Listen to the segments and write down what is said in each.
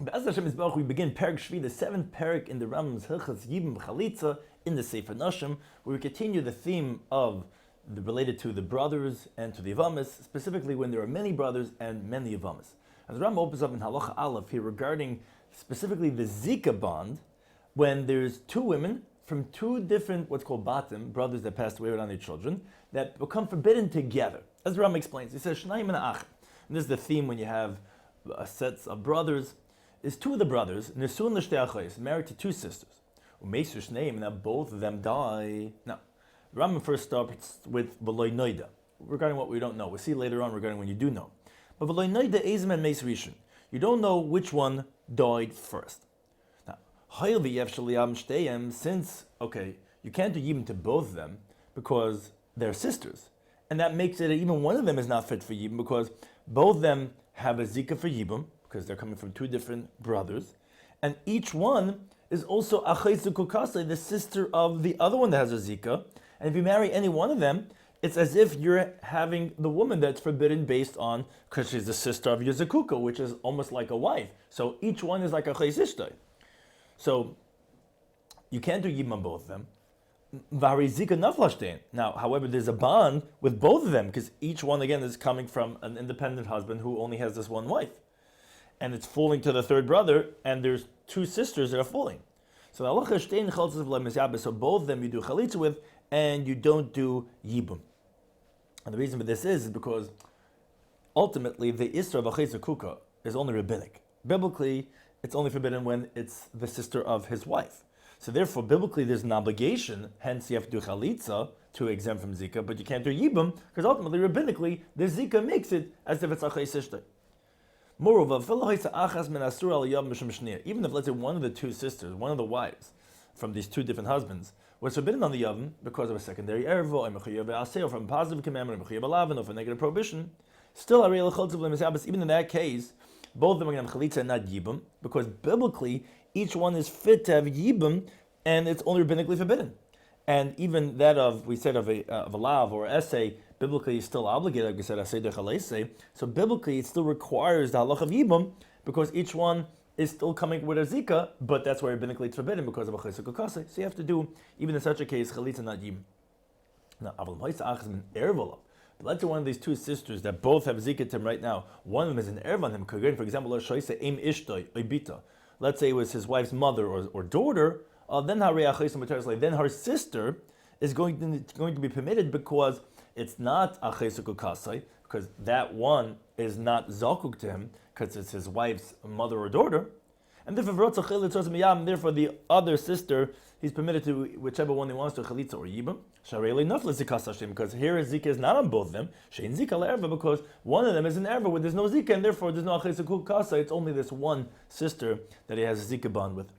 Be'ez Hashem Yisbarach, we begin Perek Shvi, the seventh Perek in the Rambam's Hilchos Yibbum VChalitzah in the Sefer Nashim, where we continue the theme of related to the brothers and to the Yavamis, specifically when there are many brothers and many Yavamis. As the Rambam opens up in Halacha Aleph here regarding specifically the Zika bond, when there's two women from two different, what's called batim, brothers that passed away without their children, that become forbidden together. As the Rambam explains, he says, Shnayim and Ach. And this is the theme when you have sets of brothers. Is two of the brothers, Nesun l'shtei achos, married to two sisters. U'meisu shneim, now both of them die. Now, Rambam first starts with v'loi noida, regarding what we don't know. We'll see later on regarding when you do know. But v'loi noida eizem and meis rishon. You don't know which one died first. Now, hayil v'yev shaliyam shteyem, since, okay, you can't do Yibbum to both of them because they're sisters. And that makes it that even one of them is not fit for Yibbum because both of them have a zika for Yibbum, because they're coming from two different brothers, and each one is also Achayzu Kukase, the sister of the other one that has a Zika. And if you marry any one of them, it's as if you're having the woman that's forbidden based on, because she's the sister of your Zakuka, which is almost like a wife. So each one is like a Chayzishtay. So you can't do Yibbum on both of them. Vari Zika Naflashtain. Now, however, there's a bond with both of them, because each one, again, is coming from an independent husband who only has this one wife. And it's falling to the third brother, and there's two sisters that are falling. So so both of them you do chalitza with, and you don't do Yibbum. And the reason for this is because ultimately the Isra of Achayz Kuka is only rabbinic. Biblically, it's only forbidden when it's the sister of his wife. So therefore, biblically, there's an obligation, hence you have to do chalitza to exempt from Zika, but you can't do Yibbum, because ultimately, rabbinically, the Zika makes it as if it's Achayz Ishtay. Moreover, even if, let's say, one of the two sisters, one of the wives from these two different husbands, was forbidden on the Yavim because of a secondary ervo, or from a positive commandment, or for negative prohibition, still, even in that case, both of them are going to have chalitza and not Yibbum, because biblically, each one is fit to have Yibbum, and it's only rabbinically forbidden. And even that we said of a lav or essay, biblically is still obligated, like we said, asay dechalese. So biblically, it still requires the halach of Yibbum because each one is still coming with a zika, but that's why rabbinically it's forbidden because of a chesed kukase. So you have to do, even in such a case, chalitza, not Yibbum. Now, aval ma'isa achas min ervolav. But let's say one of these two sisters that both have zika to him right now, one of them is an erv on him. For example, let's say it was his wife's mother or daughter. Then her sister is going to be permitted because it's not achesuk kasai, because that one is not zakuk to him because it's his wife's mother or daughter, and therefore the other sister he's permitted to whichever one he wants to chalitza or Yibbum. Because here his zika is not on both of them. Shein zika le'erva, because one of them is an erva where there's no zika, and therefore there's no achesuk kasai. It's only this one sister that he has a zika bond with.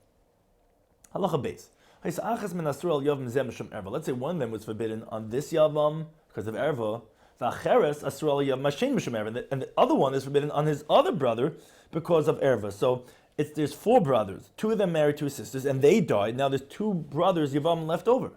Halacha beis. Let's say one of them was forbidden on this yavam because of erva, and the other one is forbidden on his other brother because of erva. So there's four brothers, two of them married two sisters, and they died. Now there's two brothers yavam left over.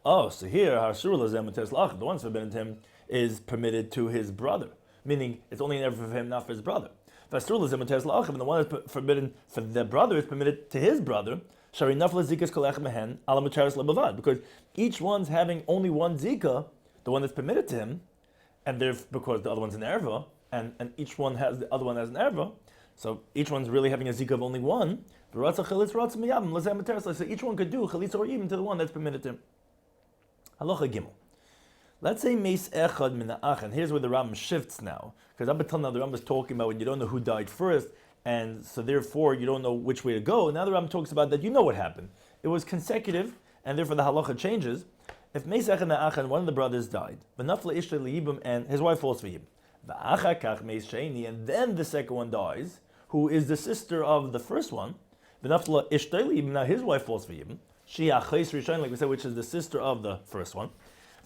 Oh, so here the one forbidden to him is permitted to his brother, meaning it's only an erva for him, not for his brother. And the one that's forbidden for the brother is permitted to his brother. Because each one's having only one zika, the one that's permitted to him, and because the other one's an erva, and each one has the other one as an erva, so each one's really having a zika of only one. So each one could do chalitza or even to the one that's permitted to him. Halacha gimel. Let's say meis echad min ha'ach, and here's where the Rambam shifts now, because up until now the Rambam is talking about when you don't know who died first, and so therefore you don't know which way to go. Now the Rambam talks about that you know what happened. It was consecutive, and therefore the halacha changes. If meis echad min ha'ach, one of the brothers died, v'nafla ishtay li'yibum, and his wife falls for Yibbum, v'achar kach meis sheini, and then the second one dies, who is the sister of the first one, v'nafla ishtay li'yibum, now his wife falls for Yibbum, she achais rishon, like we said, which is the sister of the first one.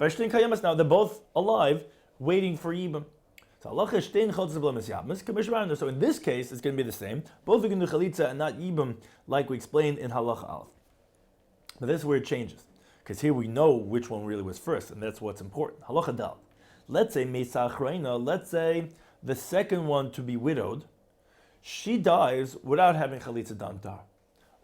Now they're both alive, waiting for Yibbum. So in this case, it's going to be the same. Both are going to do chalitza and not Yibbum, like we explained in Halacha Aleph. But this is where it changes, because here we know which one really was first, and that's what's important. Halacha Dal. Let's say the second one to be widowed, she dies without having chalitza done to her.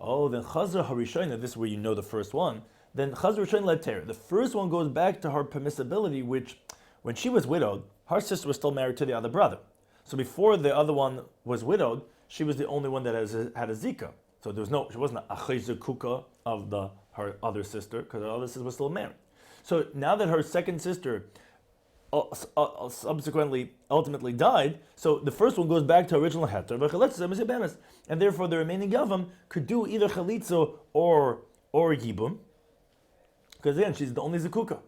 Oh, then Chazra Harishayna, this is where you know the first one, then Chazra Harishayna led Terah. The first one goes back to her permissibility, which, when she was widowed, her sister was still married to the other brother. So before the other one was widowed, she was the only one that had a zika. So she wasn't a chayzukuka of her other sister, because her other sister was still married. So now that her second sister subsequently, ultimately died, so the first one goes back to original heter, and therefore the remaining yavam could do either chalitza or yibum, because again, she's the only zakuka.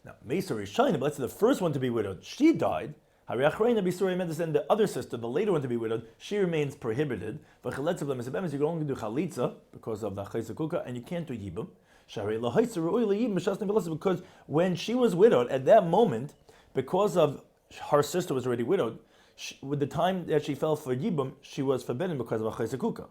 Now, Meisa Rishayna, but let's say the first one to be widowed, she died. And the other sister, the later one to be widowed, she remains prohibited. You can only do chalitza because of the chayzakuka, and you can't do yibum. Because when she was widowed, at that moment, because of her sister was already widowed, with the time that she fell for yibum, she was forbidden because of a chayzakuka.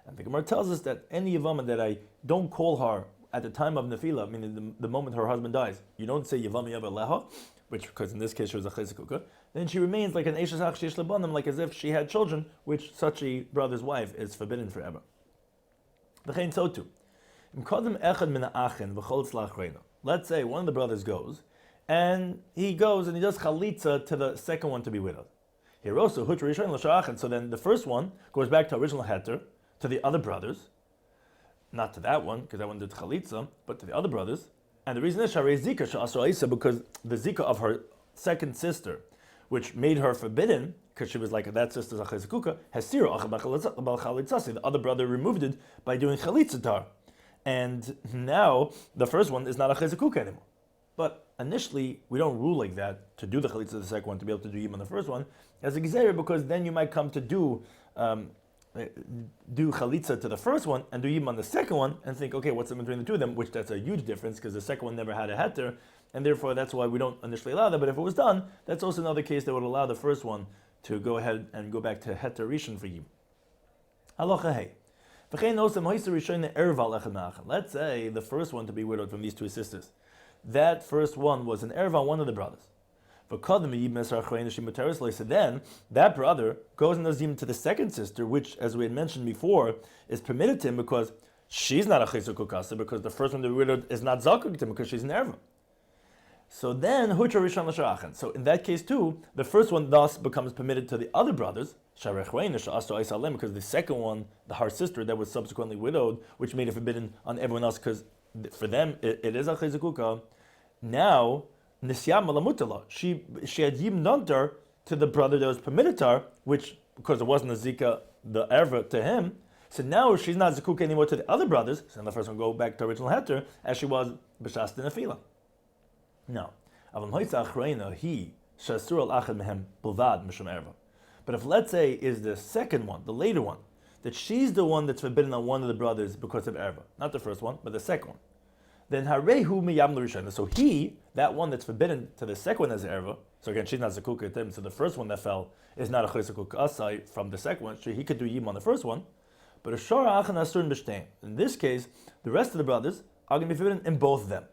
And the Gemara tells us that any yavama that I don't call her at the time of nefila, meaning the moment her husband dies, you don't say yavam yav leha, which, because in this case she was a chayzakuka, then she remains like an eishes hach sheish lebanim, like as if she had children, which such a brother's wife is forbidden forever. V'chein so too. Let's say one of the brothers goes, and he does chalitza to the second one to be widowed. So then the first one goes back to original heter, to the other brothers, not to that one, because that one did chalitza, but to the other brothers. And the reason is because the zika of her second sister, which made her forbidden, because she was like that sister's a chayzakuka, has sira the other brother removed it by doing chalitza to her. And now the first one is not a chayzakuka anymore. But initially, we don't rule like that to do the chalitza to the second one to be able to do yibum on the first one as a gzeira, because then you might come to do chalitza to the first one and do yibum on the second one and think, okay, what's the difference between the two of them? Which that's a huge difference because the second one never had a heter, and therefore that's why we don't initially allow that. But if it was done, that's also another case that would allow the first one to go ahead and go back to heter rishon for yibum. Halacha hey. Let's say the first one to be widowed from these two sisters. That first one was an erva on one of the brothers. So then that brother goes and does yibum to the second sister, which, as we had mentioned before, is permitted to him because she's not a chesukukasa, because the first one to be widowed is not zakuk to him because she's an erva. So then hutra rishon l'sharachan. So in that case too, the first one thus becomes permitted to the other brothers, because the second one, her sister that was subsequently widowed, which made it forbidden on everyone else, because for them it is a chezukuka. Now nisyam malamutala, she had yibum done to the brother that was permitted to her, which because it wasn't a zika the erva to him. So now she's not zakuk anymore to the other brothers. So the first one go back to original heter as she was b'shas nefila. No. But if, let's say, is the second one, the later one, that she's the one that's forbidden on one of the brothers because of erva, not the first one, but the second one, then harehu miyam l'rishon. So he, that one that's forbidden to the second one as erva, so again, she's not zakuk to him, so the first one that fell is not a chesukuk asai from the second one, so he could do yibum on the first one, but a shara achan asur b'shtein. In this case, the rest of the brothers are going to be forbidden in both of them.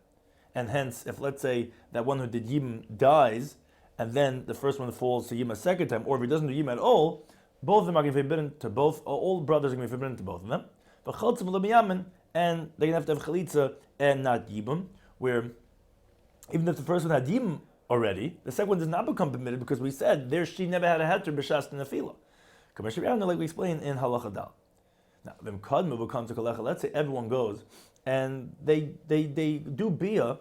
And hence, if let's say that one who did yibum dies, and then the first one falls to yibum a second time, or if he doesn't do yibum at all, both of them are going to be forbidden to both, or all brothers are going to be forbidden to both of them. And they're going to have chalitza and not yibum, where even if the first one had yibum already, the second one does not become permitted because we said there she never had a heter b'shas nefila. Like we explained in halacha dal. Now, the mkadma becomes a kalecha. Let's say everyone goes and they do bia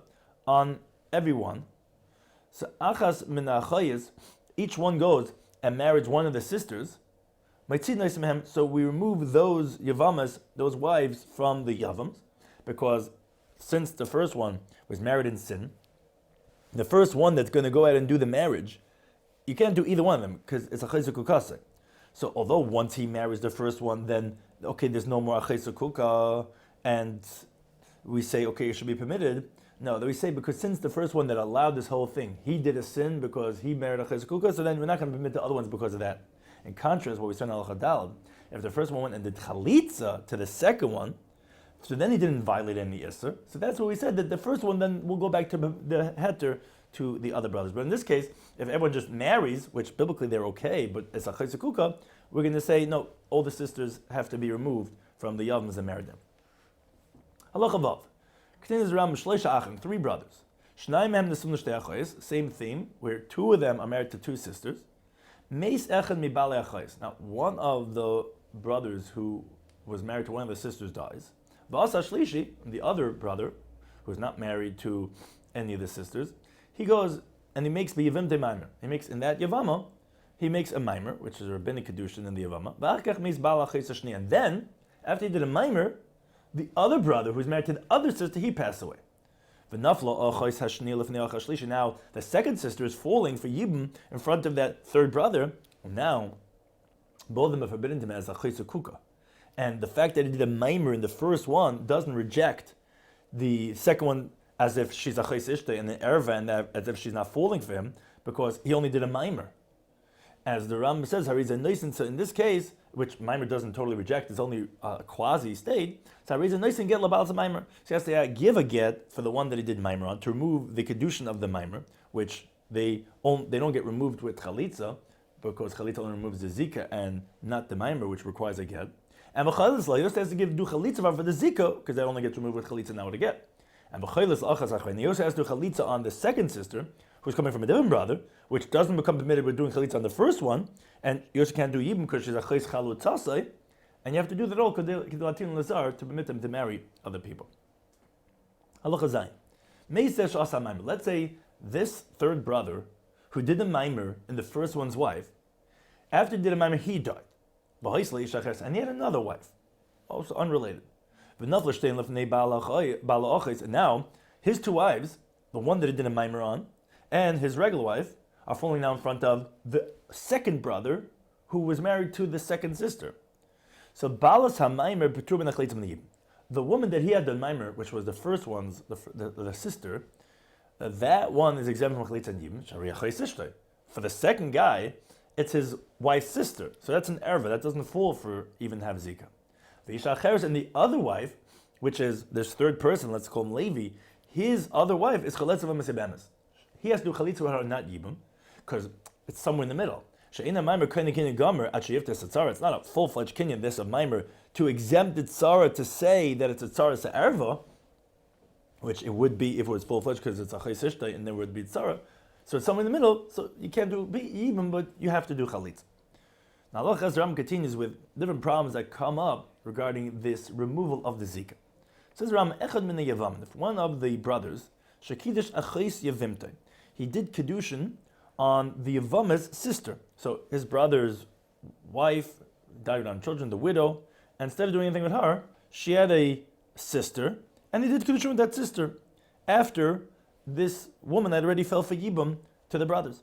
on everyone. So achas min ha'achayis, each one goes and marries one of the sisters. So we remove those yavamas, those wives, from the yavams, because since the first one was married in sin, the first one that's going to go ahead and do the marriage, you can't do either one of them because it's a chesukukasa. So although once he marries the first one, then okay, there's no more chesukuka, and we say okay, it should be permitted. No, that we say because since the first one that allowed this whole thing, he did a sin because he married a chesukuka, so then we're not going to permit the other ones because of that. In contrast, what we said in al-Chadal, if the first one went and did chalitza to the second one, so then he didn't violate any isser. So that's what we said, that the first one then will go back to the heter to the other brothers. But in this case, if everyone just marries, which biblically they're okay, but it's a chayzakuka, we're going to say, no, all the sisters have to be removed from the Yavams and married them. Halacha Vav. Continues Rambam Shloisha Achim, 3 brothers. Shnai mehem nesum l'shtei achayis, same theme, where 2 of them are married to 2 sisters. Meis echad mi balei achayis. Now, one of the brothers who was married to one of the sisters dies. V'asa shlishi, the other brother, who's not married to any of the sisters, he goes and he makes the Yevim de Maimer. He makes, in that Yavama, he makes a Maimer, which is a rabbinic kedushin in the Yavama. And then, after he did a Maimer, the other brother who's married to the other sister, he passed away. Now, the second sister is falling for Yibbum in front of that third brother. Now, both of them are forbidden to him as a chaysa kuka. And the fact that he did a Maimer in the first one doesn't reject the second one as if she's a chaysa ishta and the erva, and as if she's not falling for him, because he only did a Maimer. As the Rambam says, Hariza Noisin, so in this case, which Maimer doesn't totally reject, it's only a quasi state, so Hariza Noisin get Labal Maimer. She has to give a get for the one that he did Maimer on, to remove the kedushin of the Maimer, which they don't get removed with Chalitza, because Chalitza only removes the Zika and not the Maimer, which requires a get. And V'chaylis he also has to do Chalitza for the Zika, because that only gets removed with Chalitza now with a get. And V'chaylis Achas Achrein, he also has to do Chalitza on the second sister, who's coming from a different brother, which doesn't become permitted with doing chalitza on the first one, and you also can't do Yibbum because she's a chayis chalutzasai, and you have to do that all to permit them to marry other people. Halacha Zayin. Let's say this third brother, who did the Maimer in the first one's wife, after he did a Maimer, he died. And he had another wife, also unrelated. And now, his 2 wives, the one that he did a Maimer on, and his regular wife, are falling down in front of the second brother who was married to the second sister. So Balas HaMaimer Petur ben Achleitzim Yibum. The woman that he had the Maimer, which was the first one's, the sister, that one is exempt from Chalitza and Yibum, Shariach Chayis. For the second guy, it's his wife's sister. So that's an erva, that doesn't fall for even have Zika. And the other wife, which is this third person, let's call him Levi, his other wife is Chalitza v'Mesebemes. He has to do Chalitza with her, not Yibbum, because it's somewhere in the middle. It's not a full-fledged kinyan, this of Maimer, to exempt the tzara to say that it's a tzara se'erva, which it would be if it was full-fledged because it's a chaysishta and there would be tzara. So it's somewhere in the middle, so you can't do Yibbum, but you have to do Chalitza. Now Allah Ram continues with different problems that come up regarding this removal of the Zika. It says Ram, Echad min Yavam, if one of the brothers, Shakidish Achais Yavimte, he did Kedushin on the Yavama's sister. So his brother's wife died without children, the widow, and instead of doing anything with her, she had a sister, and he did Kedushin with that sister after this woman had already fell for Yibbum to the brothers.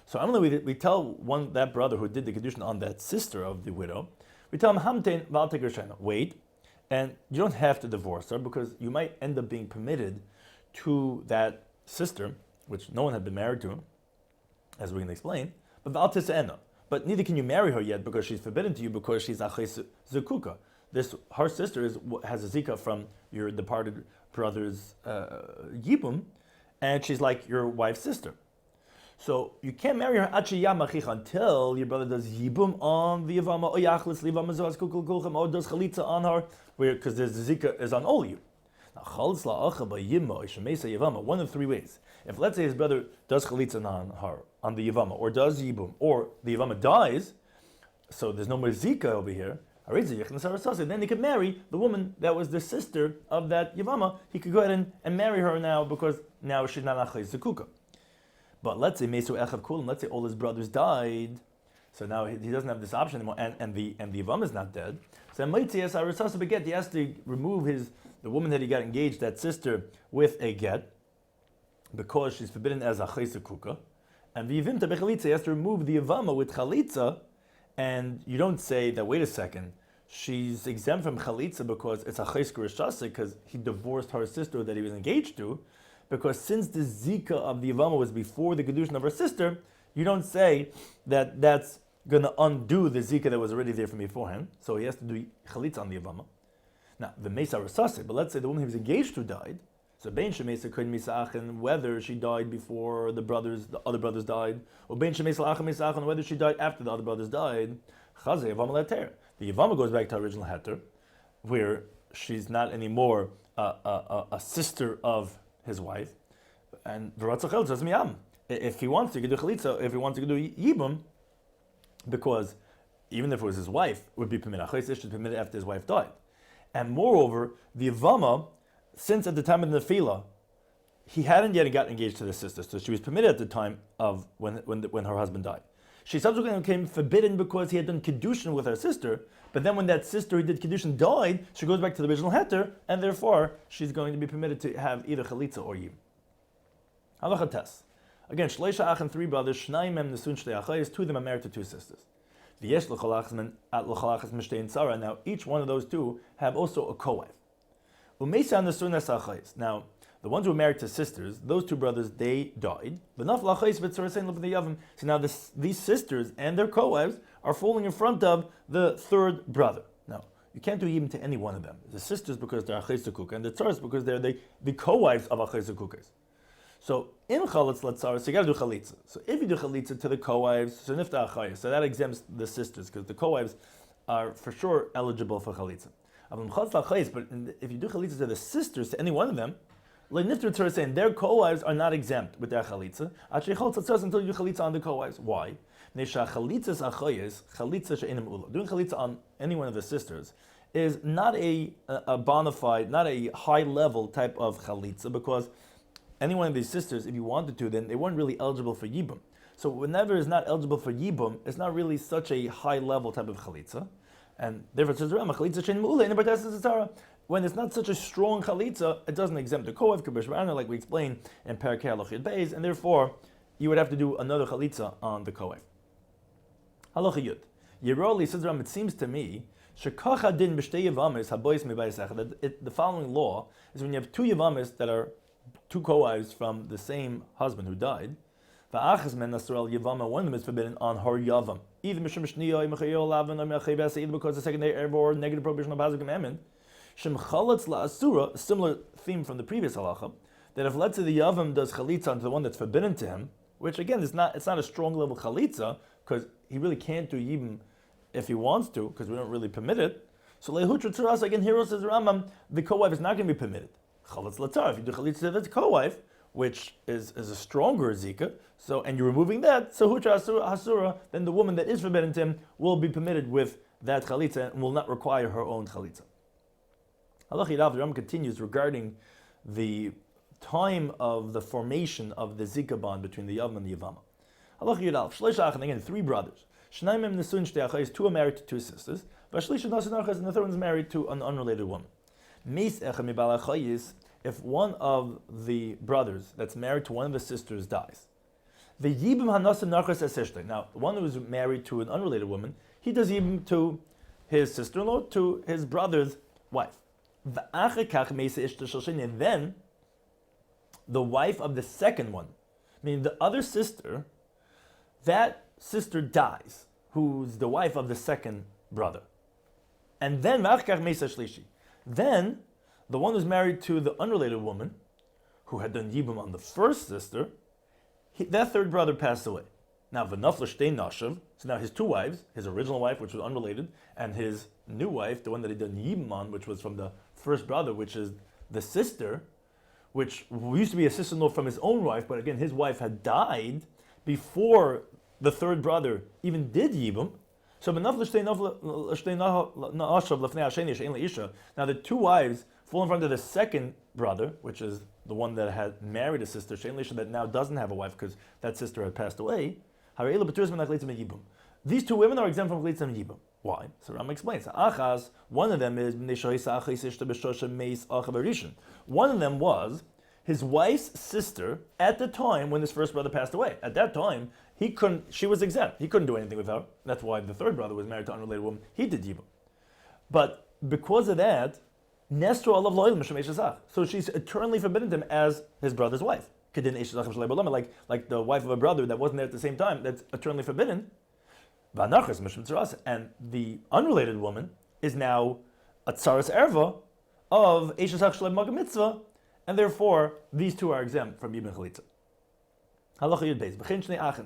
So we tell that brother who did the Kedushin on that sister of the widow, we tell him, Hamtein val tegershena, wait, and you don't have to divorce her because you might end up being permitted to that sister, which no one had been married to, as we're going to explain, but val tisena. But neither can you marry her yet because she's forbidden to you because she's achis zekuka. Her sister has a zika from your departed brother's Yibbum, and she's like your wife's sister. So you can't marry her until your brother does Yibbum on the Yavama, or Yachlis Livama Zoaz Kukul Kulchem, or does Chalitza on her, because the Zika is on all you. Now, one of 3 ways. If let's say his brother does Chalitza on her, on the Yavama, or does Yibbum, or the Yavama dies, so there's no more Zika over here, then he could marry the woman that was the sister of that Yavama. He could go ahead and marry her now because now she's not Achais Zekuka. But let's say Mesu Echav Kulam, let's say all his brothers died, so now he doesn't have this option anymore, and the Yavama is not dead. So he has to remove the woman that he got engaged, that sister, with a get, because she's forbidden as a Chaysa Kuka. And the Yivimta Bechalitza, he has to remove the Yavama with Chalitza, and you don't say that, wait a second, she's exempt from Chalitza because it's a Chayska Rishasa, because he divorced her sister that he was engaged to. Because since the Zika of the Yavama was before the Kedushin of her sister, you don't say that that's going to undo the Zika that was already there from beforehand. So he has to do Chalitza on the Yavama. Now, the Mesa Rasase, but let's say the woman he was engaged to died. So Bein Shemesa could Misachin, whether she died before the other brothers died, or Bein Shemesa Lachem Misachin, whether she died after the other brothers died. Chazei Yavam Leter. The Yavama goes back to original heter, where she's not anymore a sister of his wife, and V'ratzachel says miyam. If he wants to, he could do chalitza. If he wants to do Yibbum, because even if it was his wife, it would be permitted. Achayis Ish is permitted after his wife died. And moreover, the Yavama, since at the time of the Nefila, he hadn't yet gotten engaged to the sister, so she was permitted at the time of when her husband died. She subsequently became forbidden because he had done Kiddushin with her sister, but then when that sister who did Kiddushin died, she goes back to the original heter, and therefore she's going to be permitted to have either Chalitza or Yibum. Halacha Tes. Again, Shleisha Ach and 3 brothers, Shnayim Mem Nesun Shtei Achayis, 2 of them are married to 2 sisters. V'yesh l'cholachas at l'cholachas Mishneh Torah. Now, each one of those 2 have also a co-wife. Umeisa Nesun Achayis. Now, the ones who were married to sisters, those 2 brothers, they died. So now these sisters and their co-wives are falling in front of the 3rd brother. Now, you can't do Yibum to any one of them. The sisters because they're Achayis Kukah, and the tzaras because they're the co-wives of Achayis Kukahs. So in Chalitz Latzaras, so you got to do Chalitza. So if you do Chalitza to the co-wives, so Nifta Achayis, so that exempts the sisters because the co-wives are for sure eligible for Chalitza. But if you do Chalitza to the sisters, to any one of them, saying their co-wives are not exempt with their chalitza. Until you do chalitza on the co-wives. Why? Doing chalitza on any one of the sisters is not a bona fide, not a high level type of chalitza, because any one of these sisters, if you wanted to, then they weren't really eligible for Yibbum. So whenever it's not eligible for Yibbum, it's not really such a high level type of chalitza. And therefore it says, when it's not such a strong chalitza, it doesn't exempt the kohev kabish b'ana, like we explained in Parakeh Halochid Beis, and therefore you would have to do another chalitza on the kohev. Halacha Yud. Yeroli says, it seems to me shekacha din b'shtei yavamis habois mibayisach, that the following law is when you have 2 yavamis that are 2 co-wives from the same husband who died. Va'achas men nasral yavama, one of them is forbidden on her yavam, either mishum shniyah mechayol lavan or mechayves, either because the secondary error or negative prohibition of Hazak commandment. Shem chalatz la'asura, a similar theme from the previous halacha, that if let's say the yavam does chalitza onto the one that's forbidden to him, which again it's not a strong level chalitza, because he really can't do Yibbum if he wants to, because we don't really permit it. So lehutra tzuras, again here says Rambam, the co-wife is not going to be permitted. Chalatz latzar, if you do chalitza to the co-wife, which is a stronger zika, so and you're removing that, so hutra hasura, then the woman that is forbidden to him will be permitted with that chalitza and will not require her own chalitza. Halacha Yadav, the Rambam continues regarding the time of the formation of the zika bond between the yavam and the yavama. Halacha Yadav, Shleisha Achan, again 3 brothers. Shnayim Mem Nesun Shtei Achayis, 2 are married to 2 sisters. V'Shleisha Nasun Achayis, and the 3rd one is married to an unrelated woman. Meis Echad Mibal Achayis, if one of the brothers that's married to one of the sisters dies. The Yibbum Hanasun Nachas Eseshtei. Now, the one who is married to an unrelated woman, he does Yibbum to his sister-in-law, to his brother's wife. And then the wife of the second one, meaning the other sister, that sister dies, who's the wife of the second brother. And then the one who's married to the unrelated woman, who had done Yibbum on the first sister, that 3rd brother passed away. Now, v'nafla shtei nashav, so now his 2 wives, his original wife, which was unrelated, and his new wife, the one that he done Yibbum on, which was from the first brother, which is the sister, which used to be a sister-in-law from his own wife, but again, his wife had died before the 3rd brother even did Yibbum. So, now the 2 wives fall in front of the second brother, which is the one that had married a sister, that now doesn't have a wife because that sister had passed away. These 2 women are exempt from Chalitza and Yibbum. Why? So Rambam explains. Achaz, one of them is one of them was his wife's sister at the time when his first brother passed away. At that time, she was exempt. He couldn't do anything with her. That's why the 3rd brother was married to an unrelated woman. He did Yibbum. But because of that, so she's eternally forbidden to him as his brother's wife. Like the wife of a brother that wasn't there at the same time, that's eternally forbidden. And the unrelated woman is now a tzaras erva of Eishes HaShalem Magam Mitzvah, and therefore these 2 are exempt from Yibbum Chalitza. Halacha Yud Beis.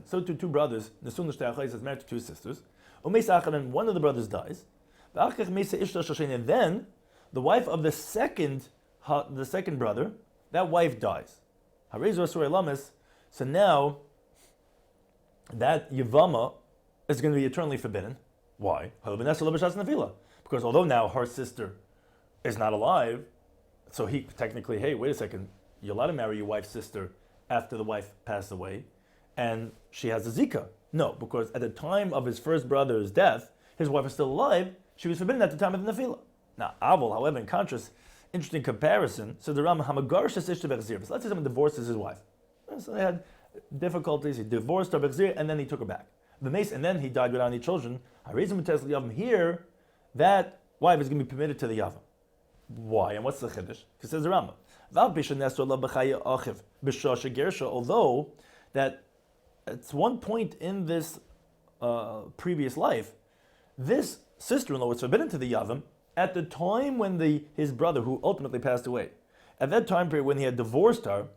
So 2 brothers, Nesun Shtei Achayis, is married to 2 sisters. and one of the brothers dies, and then the wife of the second brother, that wife dies. So now that Yavama is going to be eternally forbidden. Why? Because although now her sister is not alive, so he technically, hey, wait a second, you're allowed to marry your wife's sister after the wife passed away, and she has a zika. No, because at the time of his first brother's death, his wife is still alive. She was forbidden at the time of the nefila. Now, Avol, however, in contrast, interesting comparison. So the Rambam Hamagar Shesishta Bechzir. Let's say someone divorces his wife. So they had difficulties. He divorced her Bechzir, and then he took her back. The mace, and then he died without any children. Here, that wife is going to be permitted to the yavam. Why? And what's the chiddush? Because says the Rambam, although that at one point in this previous life, this sister-in-law was forbidden to the yavam at the time when his brother, who ultimately passed away, at that time period when he had divorced her,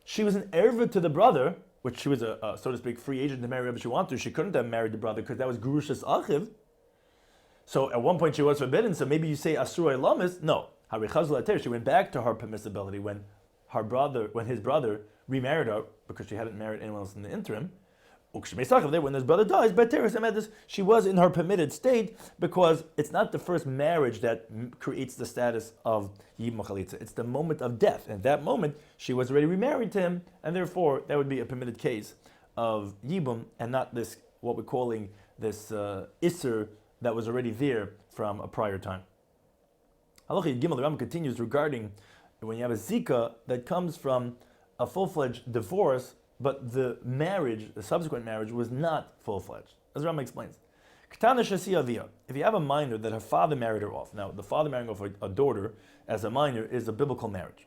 she was an erva to the brother, which she was a so to speak, free agent to marry whoever she wanted to. She couldn't have married the brother because that was Gerushas Achiv. So at one point she was forbidden, so maybe you say Asur Elamis. No. She went back to her permissibility when his brother remarried her because she hadn't married anyone else in the interim. When his brother dies, she was in her permitted state because it's not the first marriage that creates the status of Yibbum VChalitzah. It's the moment of death. And at that moment, she was already remarried to him, and therefore that would be a permitted case of Yibbum and not this, what we're calling this Isser that was already there from a prior time. Halacha Gimel, the Rambam continues regarding when you have a Zika that comes from a full-fledged divorce, but the subsequent marriage, was not full-fledged. As Rambam explains. If you have a minor that her father married her off, now the father marrying off a daughter as a minor is a biblical marriage.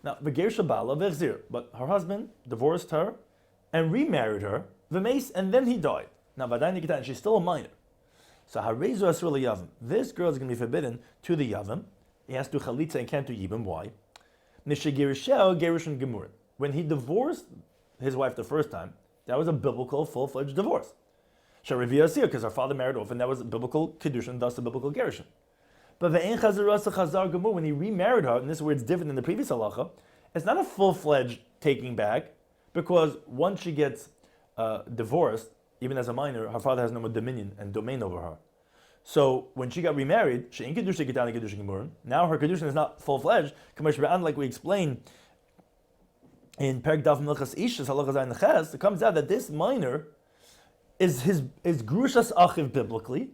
Now, but her husband divorced her and remarried her, and then he died. Now, she's still a minor. So this girl is going to be forbidden to the yavam. He has to do chalitza and can't do yibum. Why? When he divorced his wife the first time, that was a biblical full-fledged divorce. Because her father married off, and that was a biblical kedushin, thus a biblical gerushin. But when he remarried her, and this is where it's different than the previous halacha, it's not a full-fledged taking back, because once she gets divorced, even as a minor, her father has no more dominion and domain over her. So when she got remarried, now her kedushin is not full-fledged. Like we explained in Perek Daf Milchas Ishas Halacha Zayin Ches, it comes out that this minor is Gerushas Achiv biblically,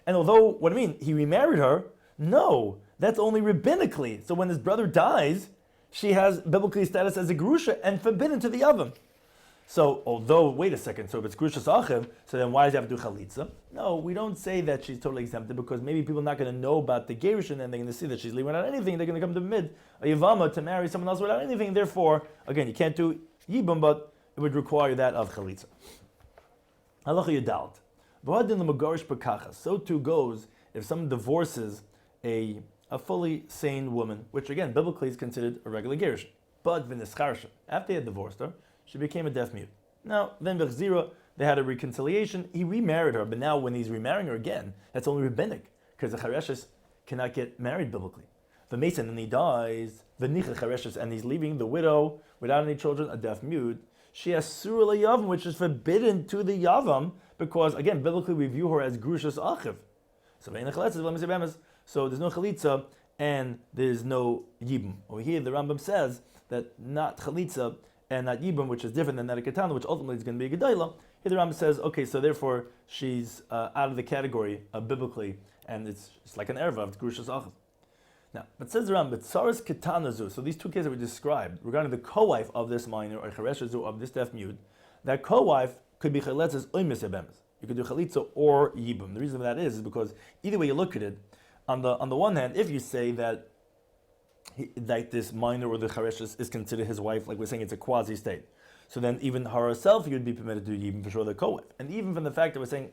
and although he remarried her. No, that's only rabbinically. So when his brother dies, she has biblically status as a Gerusha and forbidden to the Yavam. So, although, wait a second, so if it's Gerushas Achiv, so then why does he have to do Chalitza? No, we don't say that she's totally exempted because maybe people are not going to know about the Gerushin and they're going to see that she's leaving without anything. They're going to come to a Yavama to marry someone else without anything. Therefore, again, you can't do Yibum, but it would require that of Chalitza. Halacha Yadalt. So too goes if someone divorces a fully sane woman, which again, biblically is considered a regular Gerushin. But V'nischarsha, after he had divorced her, she became a deaf mute. Now, then Bechzira, they had a reconciliation. He remarried her, but now when he's remarrying her again, that's only rabbinic, because the Chareshes cannot get married biblically. The Mason, and he dies, the Nicha Chareshes, and he's leaving the widow without any children, a deaf mute. She has Surah Yavam, which is forbidden to the Yavam, because again, biblically we view her as Gerushas Achiv. So there's no Chalitza, and there's no Yibum. Over here, the Rambam says that not Chalitza and not Yibum, which is different than that Ketana, which ultimately is going to be a Gedailah. Here the Rambam says, okay, so therefore she's out of the category biblically, and it's like an erva of Gerushas Achiv. Now, but says the Rambam, Tsaras Ketanazu, so these two cases that we described, regarding the co-wife of this minor, or Chareshazu of this deaf mute, that co-wife could be Chaletz's Oymes Yabemes. You could do Chalitza or Yibum. The reason for that is because either way you look at it, on the one hand, if you say that this minor or the Chareshes is considered his wife, like we're saying it's a quasi-state, so then even her herself you'd be permitted to do Yibum for sure, the co-wife. And even from the fact that we're saying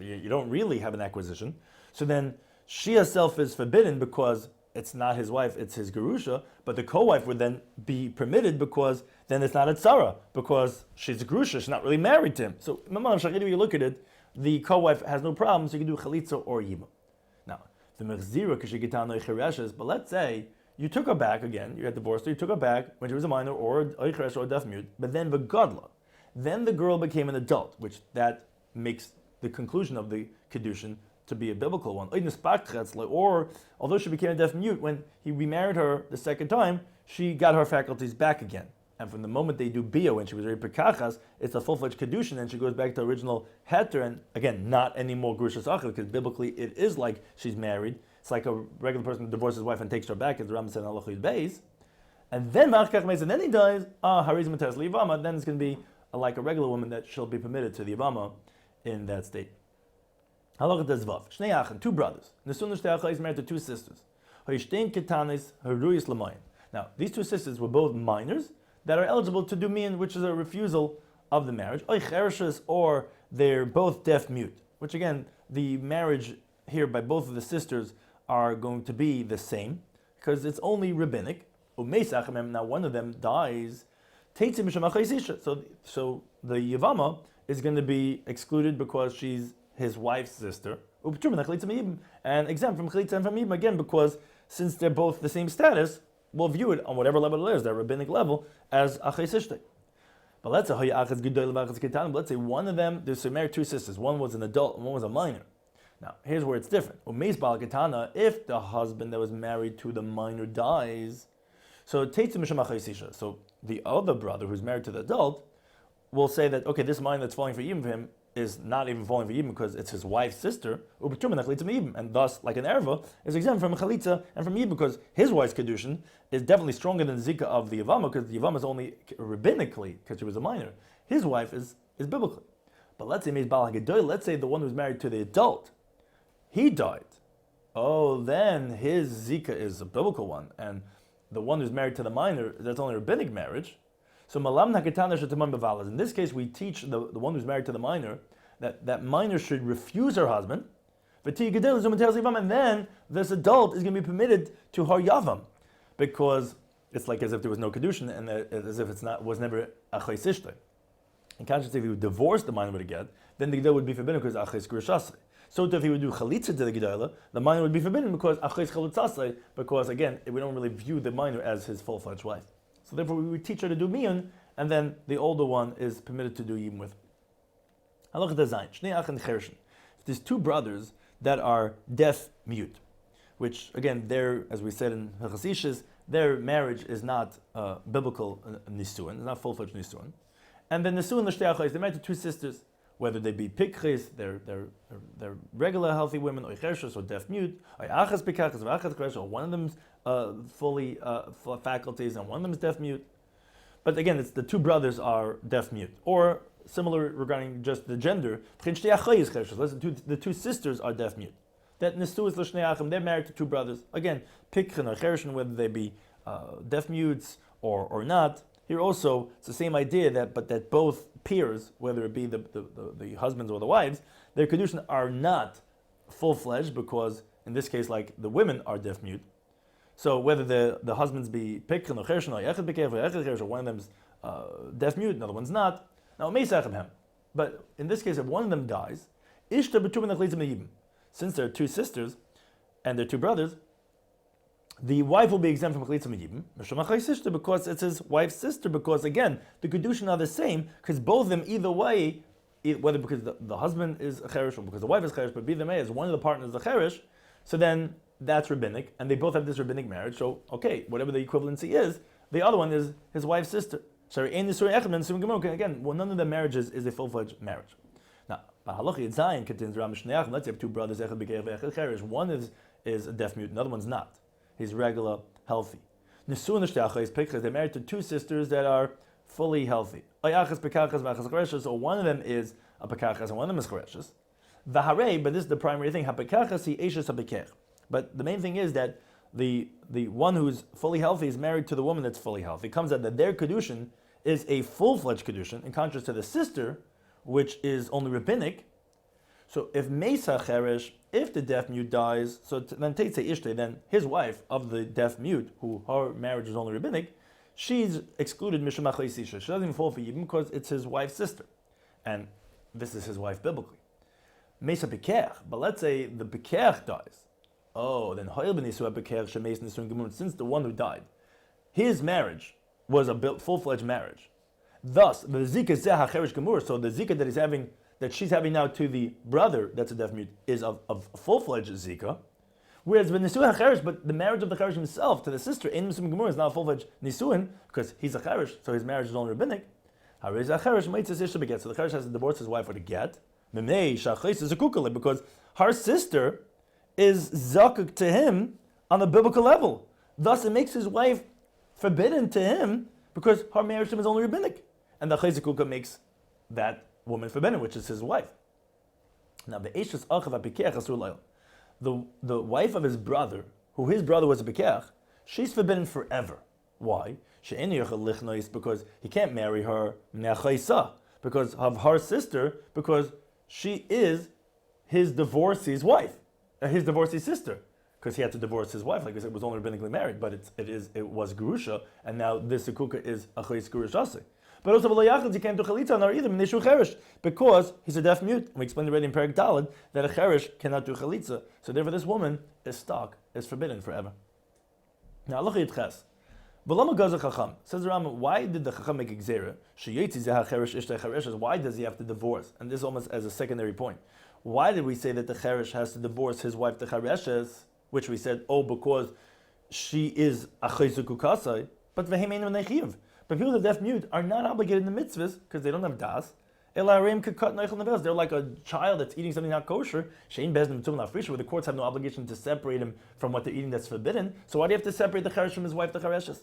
you don't really have an acquisition, so then she herself is forbidden because it's not his wife, it's his Gerusha, but the co-wife would then be permitted because then it's not a Tzara, because she's a Gerusha, she's not really married to him. So, either way you look at it, the co-wife has no problem, so you can do chalitza or Yibbum. Now, the mechzira k'shigitano chereshes, but let's say you took her back again, you had divorced her, you took her back when she was a minor, or cheresh or deaf mute, but then v'gadla, then the girl became an adult, which that makes the conclusion of the kedushin to be a biblical one. Or although she became a deaf mute, when he remarried her the second time, she got her faculties back again. And from the moment they do bia, when she was already pekachas, it's a full-fledged kedushin, and she goes back to original heter, and again, not any more grushas achel, because biblically it is like she's married. It's like a regular person divorces his wife and takes her back, as the Rambam said in Halachos Beis. And then and then he dies, harizim teres liyavama, then it's going to be like a regular woman that she'll be permitted to the yavama in that state. Halachah Tezvav. Shnei Achen, two brothers. Nesun Shtei Achais married to two sisters. Hoyishtein Ketanis Haruyis Lamayin. Now, these two sisters were both minors that are eligible to do mian, which is a refusal of the marriage. Oy Chereshes, or they're both deaf mute. Which again, the marriage here by both of the sisters are going to be the same, because it's only rabbinic. Now one of them dies. So the Yavama is going to be excluded because she's his wife's sister, and exempt from chalitza and from Yibbum, again, because since they're both the same status, we'll view it on whatever level it is, that rabbinic level, as achei sishtei. But let's say one of them, there's married two sisters, one was an adult and one was a minor. Now, here's where it's different. If the husband that was married to the minor dies, so the other brother who's married to the adult will say that, okay, this minor that's falling for Yibbum for him is not even falling for Yibbum because it's his wife's sister, and thus, like an erva, is exempt from chalitza and from Yibbum because his wife's kedushin is definitely stronger than the zika of the Yavama, because the Yavama is only rabbinically because she was a minor. His wife is biblically. But let's say let's say the one who's married to the adult, he died. Oh, then his zika is a biblical one, and the one who's married to the minor, that's only a rabbinic marriage. So in this case, we teach the one who's married to the minor that minor should refuse her husband, and then this adult is going to be permitted to her yavam, because it's like as if there was no kedushin and as if was never achei sishtei. In contrast, if he would divorce the minor with a get, then the gedol would be forbidden because achei grushasei. So if he would do chalitza to the gedolah, the minor would be forbidden because achei chalutzasei, because again, we don't really view the minor as his full-fledged wife. So therefore, we would teach her to do miyun, and then the older one is permitted to do Yibbum with. Halachah Zayin, Shnei Achen Chershin. There's two brothers that are deaf mute, which again, as we said in Hilchos Yibbum, their marriage is not biblical nisuin, it's not full-fledged nisuin. And then nisuin l'shtei achos, they're married to two sisters, whether they be pikchis, they're regular healthy women, or chershes, or deaf mute, or achas pikachas, or achas cheresh, or one of them's fully faculties, and one of them is deaf mute. But again, it's the two brothers are deaf mute. Or similar regarding just the gender, the two sisters are deaf mute. That nesuas l'shnei achim, they're married to two brothers. Again, pikchin or chershin, whether they be deaf mutes or not. Here also, it's the same idea that both peers, whether it be the husbands or the wives, their kedushin are not full-fledged, because in this case, like the women are deaf mute. So whether the husbands be pikchin or chershin or echad pikech or echad cheresh, or one of them's deaf mute, another one's not. Now meisachem. But in this case, if one of them dies, ishta b'tumen achlitzim Yibbum. Since there are two sisters and they're two brothers, the wife will be exempt from chalitza Yibbum, because it's his wife's sister. Because again, the kedushin are the same, because both of them either way, whether because the husband is a cheresh or because the wife is cheresh, but be the may as one of the partners is a cheresh, so then that's rabbinic, and they both have this rabbinic marriage. So okay, whatever the equivalency is, the other one is his wife's sister. Again, none of the marriages is a full-fledged marriage. Now, Halachah Zayin contains Rambam Mishneh Torah. Let's say you have two brothers, echad b'keich v'echad cheresh. One is a deaf mute, another one's not. He's regular, healthy. They're married to two sisters that are fully healthy. So one of them is a pekachas and one of them is chereshes. But this is the primary thing. But the main thing is that the one who's fully healthy is married to the woman that's fully healthy. It comes out that their kedushin is a full-fledged kedushin, in contrast to the sister, which is only rabbinic. So if Mesa Cheresh, if the deaf mute dies, so then Teitze Ishtay, then his wife of the deaf mute, who her marriage is only rabbinic, she's excluded Mishum Achei Sisha. She doesn't even fall for Yibbum because it's his wife's sister. And this is his wife biblically. Mesa Pekech, but let's say the Pekech dies. Oh, then Hoyel ben Yisua Pekech Shemeis Nisuin Gemur, since the one who died, his marriage was a full-fledged marriage. Thus, the Zika Zeh HaCherish Gemur, so the Zika that she's having now to the brother that's a deaf mute is of full-fledged Zika. Whereas the Nisuin HaCherish, but the marriage of the Cherish himself to the sister, in Nisuin Gemur, is not a full-fledged Nisuin, because he's a Cherish, so his marriage is only rabbinic. So the Cherish has to divorce his wife with a get. Because her sister is zakuk to him on a biblical level. Thus, it makes his wife forbidden to him because her marriage to him is only rabbinic. And the chayzikuka makes that woman forbidden, which is his wife. Now, the wife of his brother, who his brother was a Bekech, she's forbidden forever. Why? Because he can't marry her because of her sister, because she is his divorcee's wife, his divorcee's sister, because he had to divorce his wife. Like I said, it was only rabbinically married, but it was gerusha, and now this sekuka is achayis gerushase. But also he can't do chalitza on her either, Mishu cherish, because he's a deaf mute. And we explained already in Perek Daled that a cherish cannot do chalitza. So therefore, this woman is stuck, is forbidden forever. Now, Allah Yitches. Says the Rambam, why did the Chacham make a gzera? Why does he have to divorce? And this is almost as a secondary point. Why did we say that the Cherish has to divorce his wife, the Chereshes, which we said, because she is a Chayzukukasai, but people that are deaf mute are not obligated in the mitzvahs because they don't have das. They're like a child that's eating something not kosher. Where the courts have no obligation to separate him from what they're eating that's forbidden. So why do you have to separate the Cheresh from his wife, the Chereshes?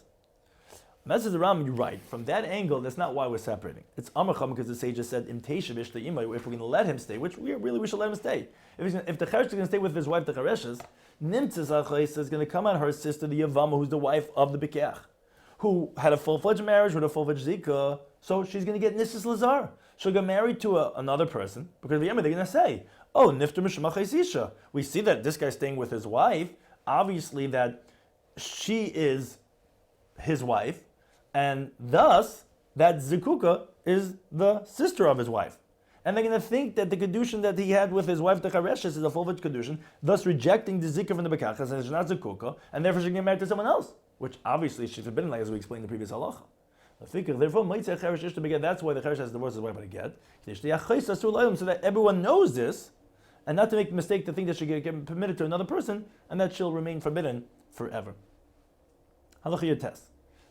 Message the Rambam, you're right. From that angle, that's not why we're separating. It's Amacham because the sages said, if we're going to let him stay, which we should let him stay. If the Cheresh is going to stay with his wife, the Chereshes, Nimtzis is going to come on her sister, the Yavama, who's the wife of the Bekech, who had a full-fledged marriage with a full-fledged Zika, so she's going to get Nisis Lazar. She'll get married to another person, because they're going to say, Nifter Mishmach Isha. We see that this guy's staying with his wife, obviously that she is his wife, and thus, that Zikuka is the sister of his wife. And they're going to think that the Kedushin that he had with his wife, the Chareshes, is a full-fledged Kedushin, thus rejecting the Zika from the Bekachas, and it's not Zikuka, and therefore she can get married to someone else, which obviously she's forbidden, like as we explained in the previous halacha. Therefore, that's why the Cheresh has to divorce his wife by a get, so that everyone knows this, and not to make the mistake to think that she get permitted to another person, and that she'll remain forbidden forever. Halacha test.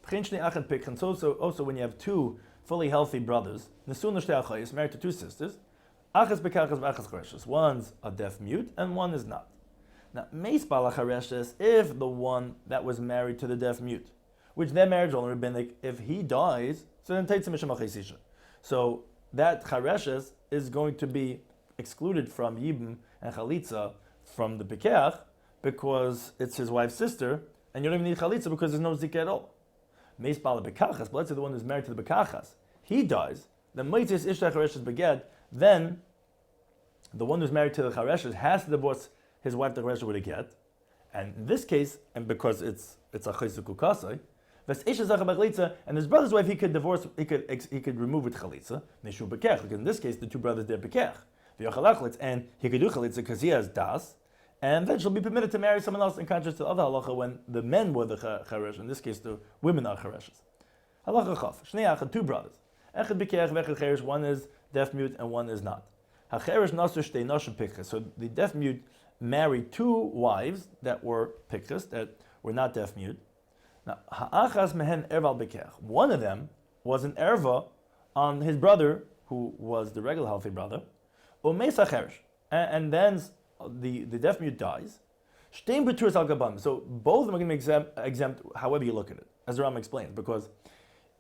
So also when you have two fully healthy brothers, married to two sisters, one's a deaf mute and one is not. Now, if the one that was married to the deaf mute, which their marriage only rabbinic, if he dies, so then so that chareshes is going to be excluded from Yibbum and Chalitzah from the Pekech because it's his wife's sister, and you don't even need Chalitzah because there's no Zika at all. But let's say the one who's married to the Bekachas, he dies, then then the one who's married to the Chareshes has to divorce his wife, the Chareshes, with a get. And in this case, and because it's a Chayzukukasai, and his brother's wife he could divorce, he could remove with Chalitza, because in this case the two brothers they're Bekech. And he could do Chalitza because he has Das, and then she'll be permitted to marry someone else in contrast to the other halacha when the men were the Cheresh, in this case the women are Chereshes. Halacha Chaf, Shnei Achad, two brothers. Echad Bekech, Vechad Cheresh, one is deaf mute and one is not. HaCheresh Nasur Shtei Nashim Pikchas, so the deaf mute married two wives that were Pikchas, that were not deaf mute. Now, Ha'achas Mehen Erval Bekech, one of them was an Erva on his brother, who was the regular healthy brother, Umeis HaCheresh, and then the deaf mute dies. Shtein B'turas Al Gabam. So both of them are going to be exempt however you look at it, as the Rambam explains, because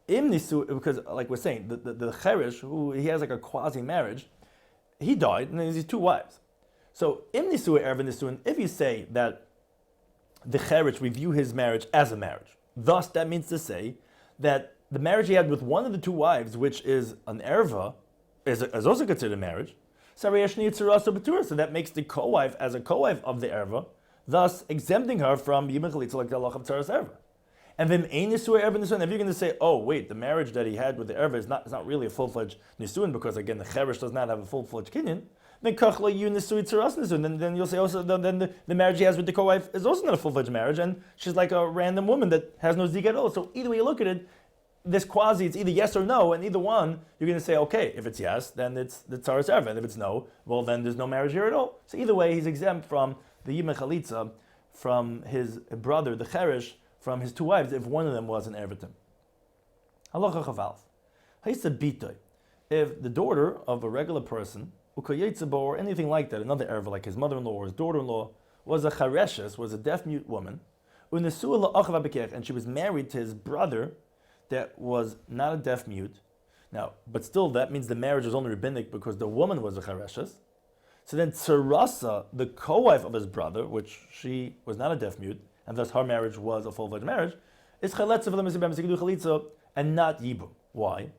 like we're saying, the Cheresh, who he has like a quasi marriage, he died, and then there's these two wives. So Im Nisu Erva Nisuin, if you say that the Cheresh, we view his marriage as a marriage, thus that means to say that the marriage he had with one of the two wives, which is an Erva, is also considered a marriage. So that makes the co-wife as a co-wife of the Erva, thus exempting her from Yibbum VChalitzah like the Allah of Tzaras Erva. And then Ein Nisui Erva Nisuin, if you're going to say, oh wait, the marriage that he had with the Erva is not really a full-fledged Nisuin because again the Cheresh does not have a full-fledged kinyan, then kachla you nisui tzaras nisun. Then you'll say also then the marriage he has with the co-wife is also not a full-fledged marriage, and she's like a random woman that has no zika at all. So either way you look at it, this quasi, it's either yes or no, and either one, you're going to say, okay, if it's yes, then it's the tzaras erva, and if it's no, well then there's no marriage here at all. So either way, he's exempt from the Yibbum VChalitzah, from his brother, the cheresh, from his two wives, if one of them was an ervatim. Halacha chavalf. Haisa bitoy. If the daughter of a regular person, or anything like that, another erva, like his mother-in-law or his daughter-in-law, was a chareshes, was a deaf-mute woman, and she was married to his brother that was not a deaf-mute. Now, but still, that means the marriage was only rabbinic because the woman was a chareshes. So then Tzarasa, the co-wife of his brother, which she was not a deaf-mute, and thus her marriage was a full-fledged marriage, is chalitza and not Yibbum. Why?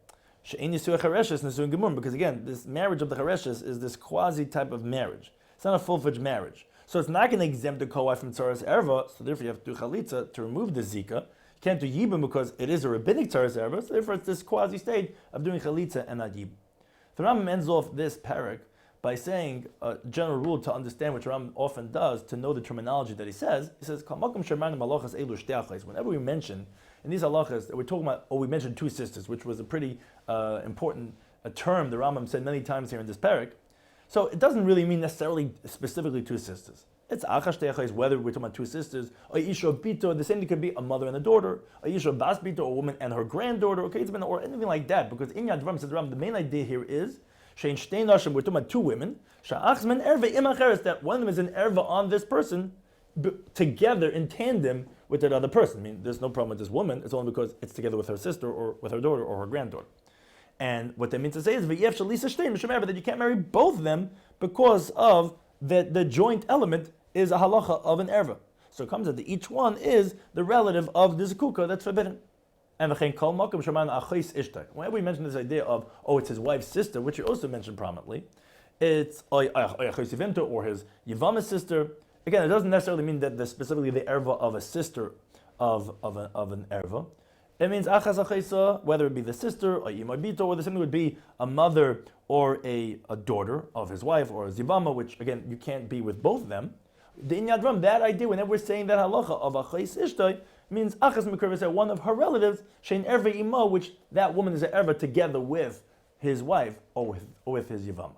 Because again, this marriage of the chareshes is this quasi type of marriage. It's not a full-fledged marriage. So it's not going to exempt the co-wife from tzaras erva, so therefore you have to do chalitza to remove the zika. You can't do Yibbum because it is a rabbinic tzaras erva, so therefore it's this quasi state of doing chalitza and not Yibbum. The Rambam ends off this parak by saying a general rule to understand, which Rambam often does, to know the terminology that he says. He says, whenever we mention, in these halachas, we're talking about, we mentioned two sisters, which was a pretty important term the Rambam said many times here in this parak. So it doesn't really mean necessarily specifically two sisters. It's achash teachais, whether we're talking about two sisters, a isha bito, the same thing could be a mother and a daughter, a isha bas bito, a woman and her granddaughter, okay, or anything like that, because in Yad Dvarim, says the Rambam, the main idea here is, we're talking about two women, that one of them is an erva on this person, together in tandem with that other person. I mean, there's no problem with this woman, it's only because it's together with her sister or with her daughter or her granddaughter. And what that means to say is that you can't marry both of them because of the joint element is a halacha of an erva. So it comes that each one is the relative of the zekuka that's forbidden. And whenever we mention this idea of, it's his wife's sister, which you also mentioned prominently, it's or his Yivama's sister. Again, it doesn't necessarily mean that specifically the erva of a sister of an erva. It means achas achaisa, whether it be the sister, or imabito, or the same would be a mother or a daughter of his wife, or a zivama, which again you can't be with both of them. The Inyad Ram, that idea, whenever we're saying that halacha of achais ishtay, means achas mikravah, one of her relatives, shein erva imo, which that woman is an erva together with his wife or with his yivama.